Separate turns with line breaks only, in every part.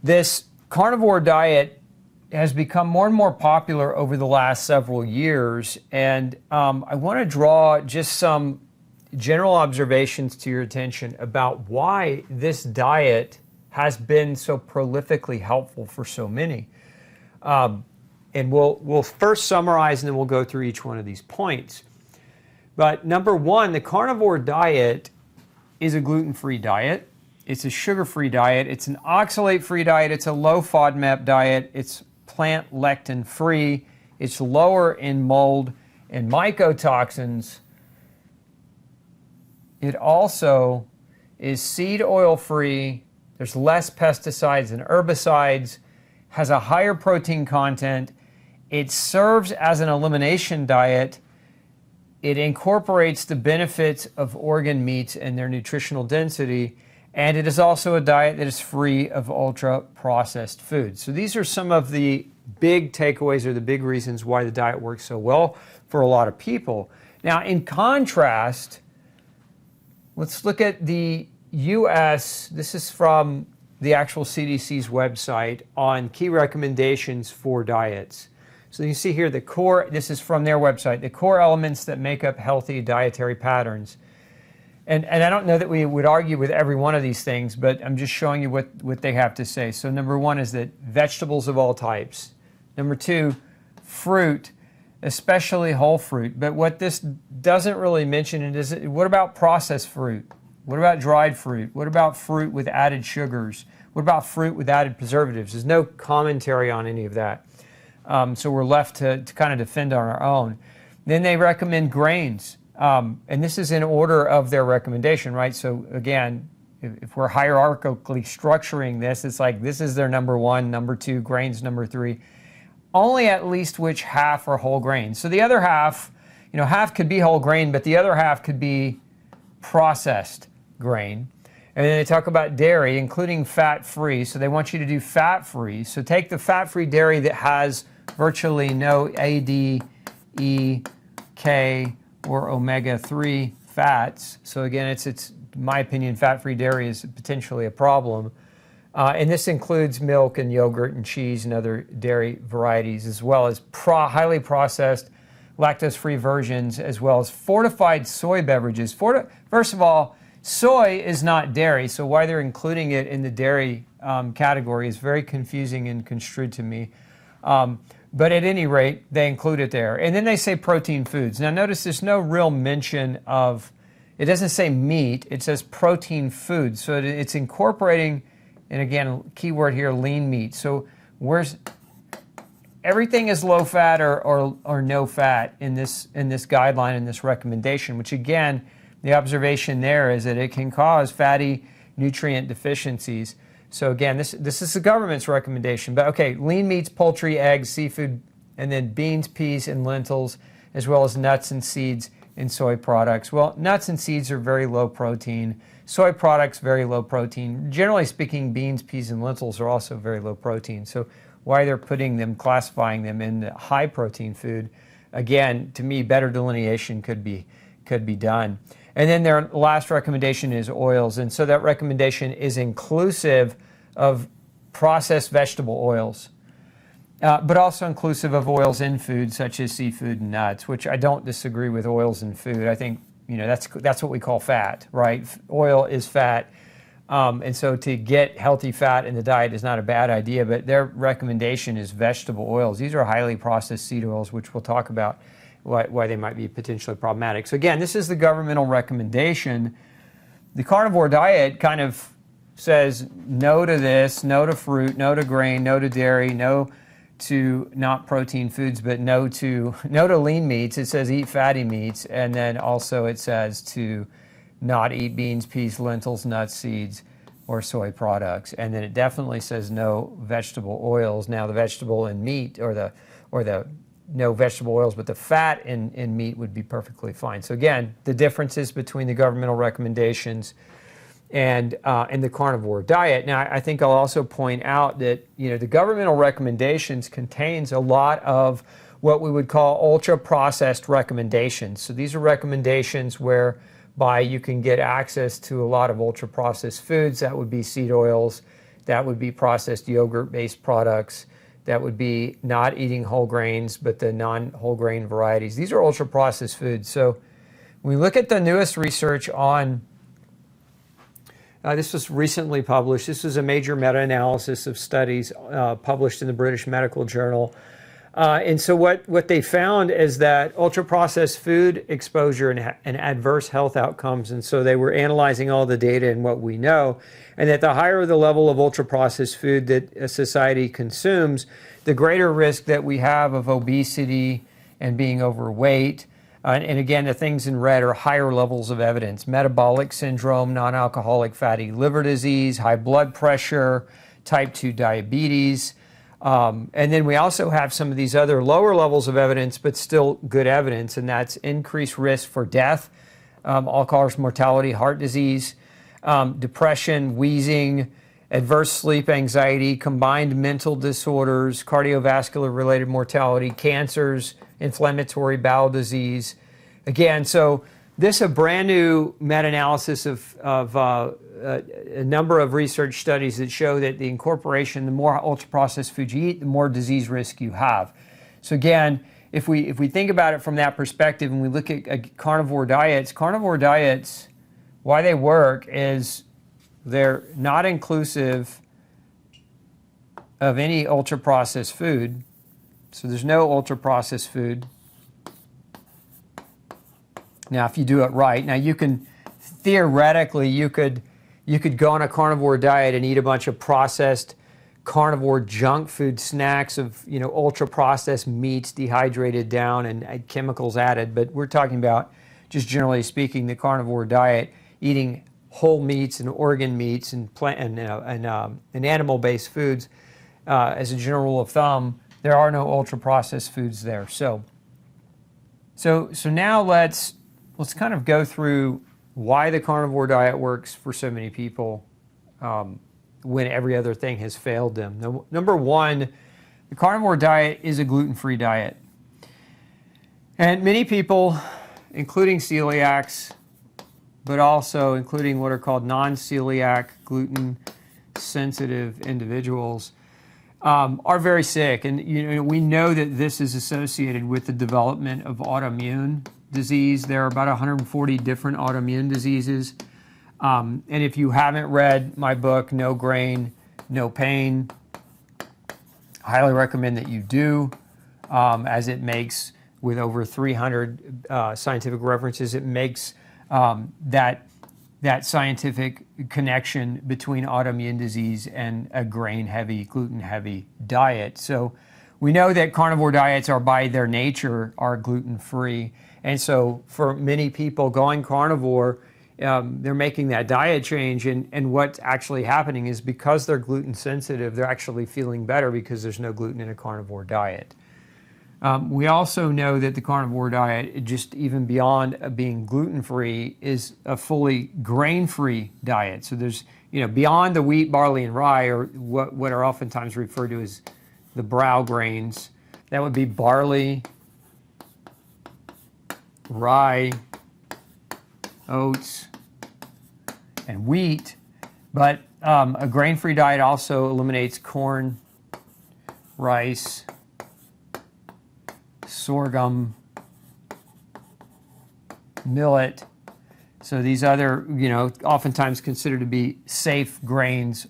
This carnivore diet has become more and more popular over the last several years, and I want to draw just some general observations to your attention about why this diet has been so prolifically helpful for so many. And we'll first summarize and then we'll go through each one of these points. But number one, the carnivore diet is a gluten-free diet. It's a sugar-free diet. It's an oxalate-free diet. It's a low FODMAP diet. It's plant lectin-free. It's lower in mold and mycotoxins. It also is seed oil-free. There's less pesticides and herbicides. Has a higher protein content. It serves as an elimination diet. It incorporates the benefits of organ meats and their nutritional density. And it is also a diet that is free of ultra-processed foods. So these are some of the big takeaways or the big reasons why the diet works so well for a lot of people. Now, in contrast, let's look at the U.S. This is from the actual CDC's website on key recommendations for diets. So you see here the core, this is from their website, the core elements that make up healthy dietary patterns. And I don't know that we would argue with every one of these things, but I'm just showing you what they have to say. So number one is that vegetables of all types. Number two, fruit, especially whole fruit. But what this doesn't really mention is, what about processed fruit? What about dried fruit? What about fruit with added sugars? What about fruit with added preservatives? There's no commentary on any of that. So we're left to kind of defend on our own. Then they recommend grains. And this is in order of their recommendation, right? So again, if we're hierarchically structuring this, it's like this is their number one, number two, grains number three. Only at least which half are whole grains. So the other half, half could be whole grain, but the other half could be processed grain. And then they talk about dairy, including fat-free. So they want you to do fat-free. So take the fat-free dairy that has virtually no A, D, E, K, or omega-3 fats. So again, it's in my opinion, fat-free dairy is potentially a problem. And this includes milk and yogurt and cheese and other dairy varieties, as well as highly processed lactose-free versions, as well as fortified soy beverages. First of all, soy is not dairy, so why they're including it in the dairy category is very confusing and construed to me. But at any rate, they include it there. And then they say protein foods. Now notice there's no real mention of, it doesn't say meat, it says protein foods. So it's incorporating, and again, keyword here, lean meat. So everything is low fat or no fat in this guideline, in this recommendation, which again, the observation there is that it can cause fatty nutrient deficiencies. So again, this is the government's recommendation. But okay, lean meats, poultry, eggs, seafood, and then beans, peas, and lentils, as well as nuts and seeds and soy products. Well, nuts and seeds are very low protein. Soy products, very low protein. Generally speaking, beans, peas, and lentils are also very low protein. So why they're classifying them in the high protein food, again, to me, better delineation could be done. And then their last recommendation is oils. And so that recommendation is inclusive of processed vegetable oils, but also inclusive of oils in food, such as seafood and nuts, which I don't disagree with oils in food. I think, that's what we call fat, right? Oil is fat. And so to get healthy fat in the diet is not a bad idea, but their recommendation is vegetable oils. These are highly processed seed oils, which we'll talk about why they might be potentially problematic. So again, this is the governmental recommendation. The carnivore diet kind of says no to this, no to fruit, no to grain, no to dairy, no to not protein foods, but no to lean meats. It says eat fatty meats, and then also it says to not eat beans, peas, lentils, nuts, seeds, or soy products. And then it definitely says no vegetable oils. Now the vegetable in meat or the no vegetable oils, but the fat in meat would be perfectly fine. So again, the differences between the governmental recommendations and the carnivore diet. Now, I think I'll also point out that the governmental recommendations contains a lot of what we would call ultra-processed recommendations. So these are recommendations whereby you can get access to a lot of ultra-processed foods. That would be seed oils, That would be processed yogurt-based products. That would be not eating whole grains, but the non-whole grain varieties. These are ultra-processed foods. So when we look at the newest research on, this was recently published. This was a major meta-analysis of studies published in the British Medical Journal. And so what they found is that ultra-processed food exposure and adverse health outcomes, and so they were analyzing all the data and what we know, and that the higher the level of ultra-processed food that a society consumes, the greater risk that we have of obesity and being overweight. And again, the things in red are higher levels of evidence: metabolic syndrome, non-alcoholic fatty liver disease, high blood pressure, type 2 diabetes. And then we also have some of these other lower levels of evidence, but still good evidence, and that's increased risk for death, all-cause mortality, heart disease, depression, wheezing, adverse sleep anxiety, combined mental disorders, cardiovascular-related mortality, cancers, inflammatory bowel disease. Again, so this is a brand new meta-analysis of a number of research studies that show that the incorporation, the more ultra-processed food you eat, the more disease risk you have. So again, if we think about it from that perspective and we look at carnivore diets, why they work is they're not inclusive of any ultra-processed food. So there's no ultra-processed food. Now, if you do it right, now you can, theoretically, you could go on a carnivore diet and eat a bunch of processed carnivore junk food snacks of, ultra-processed meats dehydrated down and chemicals added. But we're talking about, just generally speaking, the carnivore diet, eating whole meats and organ meats and plant and animal-based foods. As a general rule of thumb, there are no ultra-processed foods there. So now let's kind of go through why the carnivore diet works for so many people when every other thing has failed them. Now, number one, the carnivore diet is a gluten-free diet. And many people, including celiacs, but also including what are called non-celiac, gluten-sensitive individuals, are very sick. And we know that this is associated with the development of autoimmune disease. There are about 140 different autoimmune diseases. And if you haven't read my book, No Grain, No Pain, I highly recommend that you do, as it makes, with over 300 scientific references, it makes that scientific connection between autoimmune disease and a grain-heavy, gluten-heavy diet. So we know that carnivore diets are, by their nature, are gluten-free. And so for many people going carnivore, they're making that diet change. And what's actually happening is, because they're gluten sensitive, they're actually feeling better because there's no gluten in a carnivore diet. We also know that the carnivore diet, just even beyond being gluten-free, is a fully grain-free diet. So there's, beyond the wheat, barley, and rye, or what are oftentimes referred to as the brow grains. That would be barley, rye, oats, and wheat. But a grain-free diet also eliminates corn, rice, sorghum, millet. So these other, oftentimes considered to be safe grains,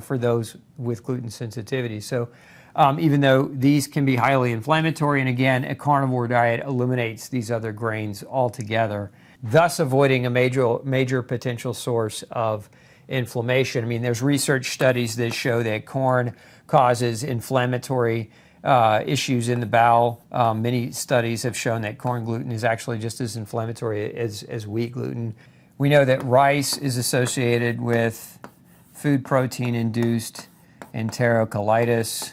for those with gluten sensitivity. So even though these can be highly inflammatory, and again, a carnivore diet eliminates these other grains altogether, thus avoiding a major potential source of inflammation. I mean, there's research studies that show that corn causes inflammatory issues in the bowel. Many studies have shown that corn gluten is actually just as inflammatory as wheat gluten. We know that rice is associated with food protein-induced enterocolitis.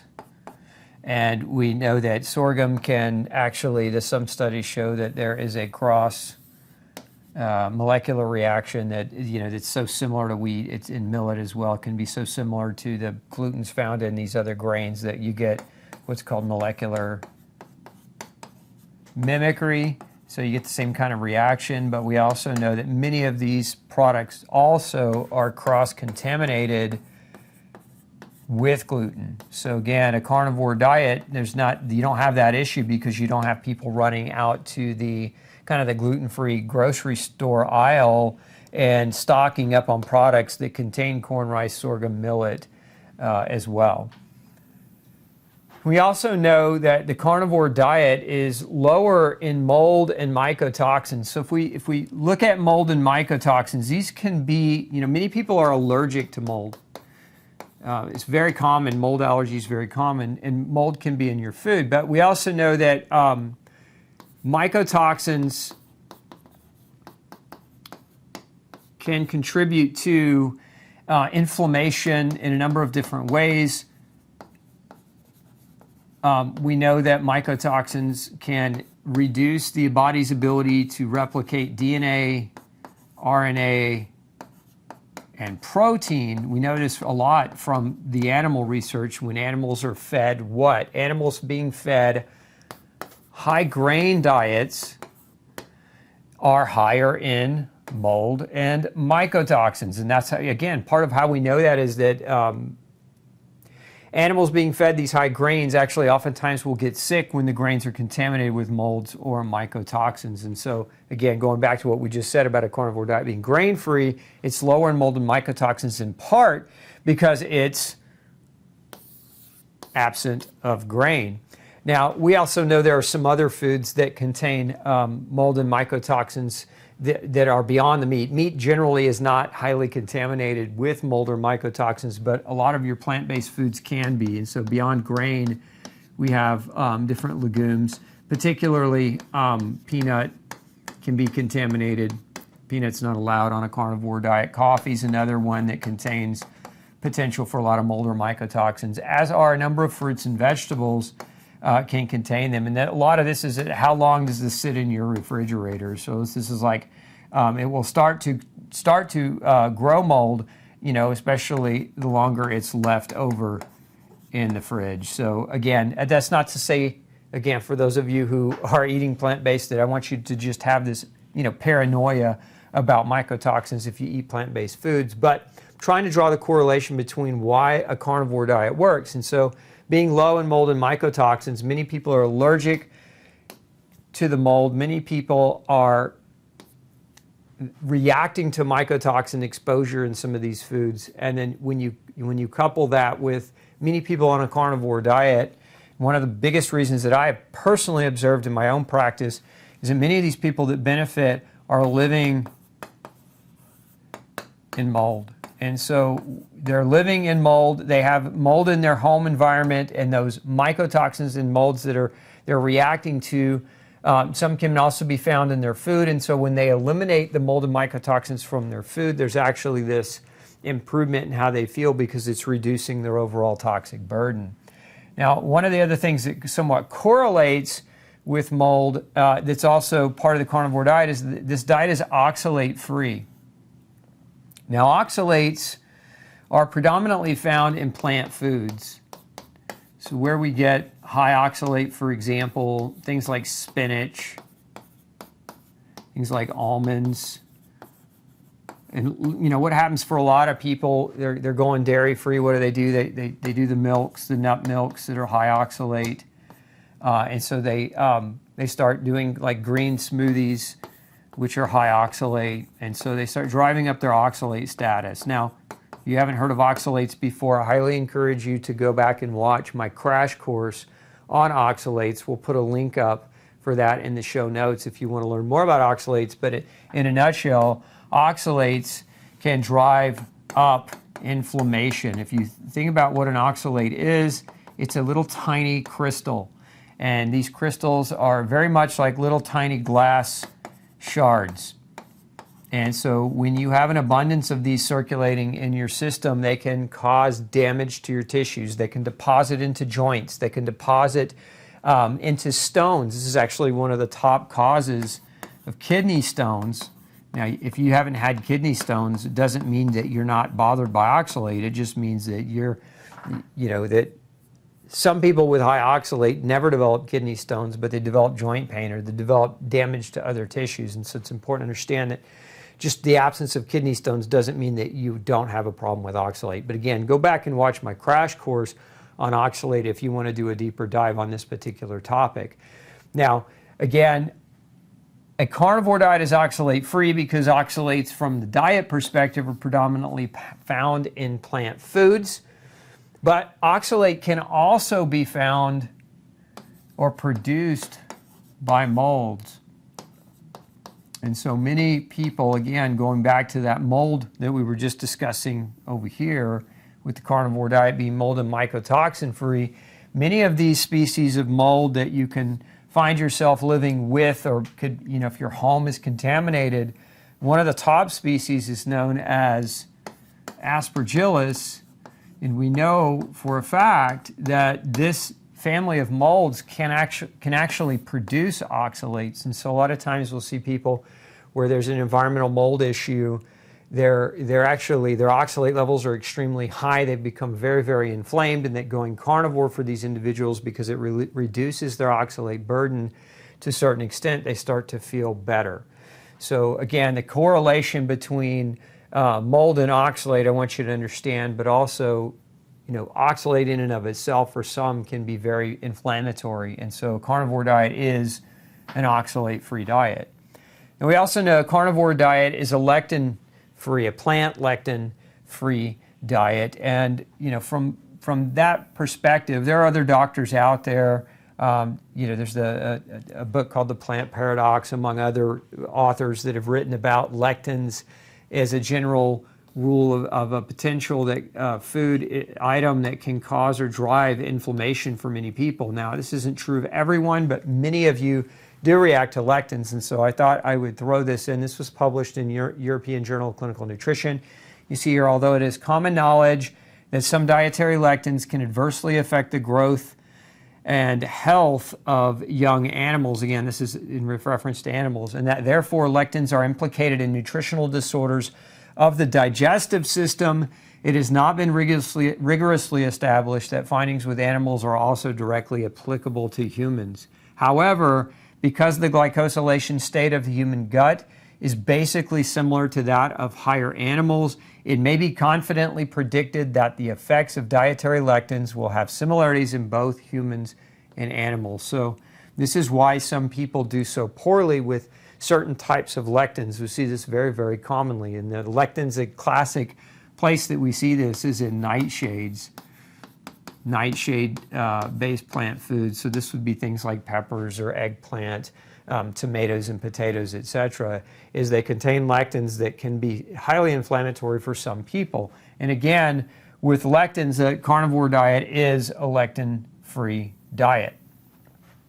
And we know that sorghum can actually, some studies show that there is a cross molecular reaction that, that's so similar to wheat. It's in millet as well. It can be so similar to the glutens found in these other grains that you get what's called molecular mimicry. So you get the same kind of reaction, but we also know that many of these products also are cross-contaminated with gluten. So again, a carnivore diet, you don't have that issue because you don't have people running out to the kind of the gluten-free grocery store aisle and stocking up on products that contain corn, rice, sorghum, millet as well. We also know that the carnivore diet is lower in mold and mycotoxins. So if we look at mold and mycotoxins, these can be, many people are allergic to mold. It's very common, mold allergy is very common, and mold can be in your food. But we also know that mycotoxins can contribute to inflammation in a number of different ways. We know that mycotoxins can reduce the body's ability to replicate DNA, RNA, and protein. We notice a lot from the animal research when animals are fed what? Animals being fed high grain diets are higher in mold and mycotoxins. And that's, again, part of how we know that is that animals being fed these high grains actually oftentimes will get sick when the grains are contaminated with molds or mycotoxins. And so, again, going back to what we just said about a carnivore diet being grain-free, it's lower in mold and mycotoxins in part because it's absent of grain. Now, we also know there are some other foods that contain mold and mycotoxins that are beyond the meat. Meat generally is not highly contaminated with mold or mycotoxins, but a lot of your plant-based foods can be. And so beyond grain, we have different legumes, particularly peanut can be contaminated. Peanut's not allowed on a carnivore diet. Coffee's another one that contains potential for a lot of mold or mycotoxins, as are a number of fruits and vegetables can contain them. And that, a lot of this is how long does this sit in your refrigerator? So this is like, it will start to grow mold, especially the longer it's left over in the fridge. So again, that's not to say, again, for those of you who are eating plant-based, that I want you to just have this, paranoia about mycotoxins if you eat plant-based foods, but trying to draw the correlation between why a carnivore diet works. And so being low in mold and mycotoxins, many people are allergic to the mold. Many people are reacting to mycotoxin exposure in some of these foods. And then when you couple that with many people on a carnivore diet, one of the biggest reasons that I have personally observed in my own practice is that many of these people that benefit are living in mold. And so they're living in mold. They have mold in their home environment, and those mycotoxins and molds that they're reacting to, some can also be found in their food. And so when they eliminate the mold and mycotoxins from their food, there's actually this improvement in how they feel because it's reducing their overall toxic burden. Now, one of the other things that somewhat correlates with mold that's also part of the carnivore diet is this diet is oxalate-free. Now, oxalates are predominantly found in plant foods. So where we get high oxalate, for example, things like spinach, things like almonds. And what happens for a lot of people, they're going dairy-free. What do? They do the milks, the nut milks that are high oxalate. And so they start doing like green smoothies, which are high oxalate, and so they start driving up their oxalate status. Now, if you haven't heard of oxalates before, I highly encourage you to go back and watch my crash course on oxalates. We'll put a link up for that in the show notes if you want to learn more about oxalates. But in a nutshell, oxalates can drive up inflammation. If you think about what an oxalate is, it's a little tiny crystal. And these crystals are very much like little tiny glass shards. And so when you have an abundance of these circulating in your system, they can cause damage to your tissues. They can deposit into joints. They can deposit into stones. This is actually one of the top causes of kidney stones. Now, if you haven't had kidney stones, it doesn't mean that you're not bothered by oxalate. It just means that that some people with high oxalate never develop kidney stones, but they develop joint pain or they develop damage to other tissues. And so it's important to understand that just the absence of kidney stones doesn't mean that you don't have a problem with oxalate. But again, go back and watch my crash course on oxalate if you want to do a deeper dive on this particular topic. Now, again, a carnivore diet is oxalate-free because oxalates from the diet perspective are predominantly found in plant foods. But oxalate can also be found or produced by molds. And so many people, again, going back to that mold that we were just discussing over here with the carnivore diet being mold and mycotoxin free, many of these species of mold that you can find yourself living with, or could, if your home is contaminated, one of the top species is known as Aspergillus, and we know for a fact that this family of molds can actually produce oxalates. And so a lot of times we'll see people where there's an environmental mold issue, their oxalate levels are extremely high. They've become very, very inflamed, and that going carnivore for these individuals, because it reduces their oxalate burden to a certain extent, they start to feel better. So again, the correlation between mold and oxalate, I want you to understand, but also, oxalate in and of itself for some can be very inflammatory. And so a carnivore diet is an oxalate-free diet. And we also know a carnivore diet is a lectin-free, a plant lectin-free diet. And, from that perspective, there are other doctors out there. There's a book called The Plant Paradox, among other authors that have written about lectins as a general rule of a potential food item that can cause or drive inflammation for many people. Now, this isn't true of everyone, but many of you do react to lectins, and so I thought I would throw this in. This was published in European Journal of Clinical Nutrition. You see here, although it is common knowledge that some dietary lectins can adversely affect the growth and health of young animals, again, this is in reference to animals, and that therefore lectins are implicated in nutritional disorders of the digestive system, it has not been rigorously established that findings with animals are also directly applicable to humans. However, because the glycosylation state of the human gut is basically similar to that of higher animals, it may be confidently predicted that the effects of dietary lectins will have similarities in both humans and animals. So this is why some people do so poorly with certain types of lectins. We see this very, very commonly. And the lectins, a classic place that we see this is in nightshades. Nightshade-based plant foods. So this would be things like peppers or eggplant, tomatoes and potatoes, etc. Is they contain lectins that can be highly inflammatory for some people. And again, with lectins, a carnivore diet is a lectin-free diet.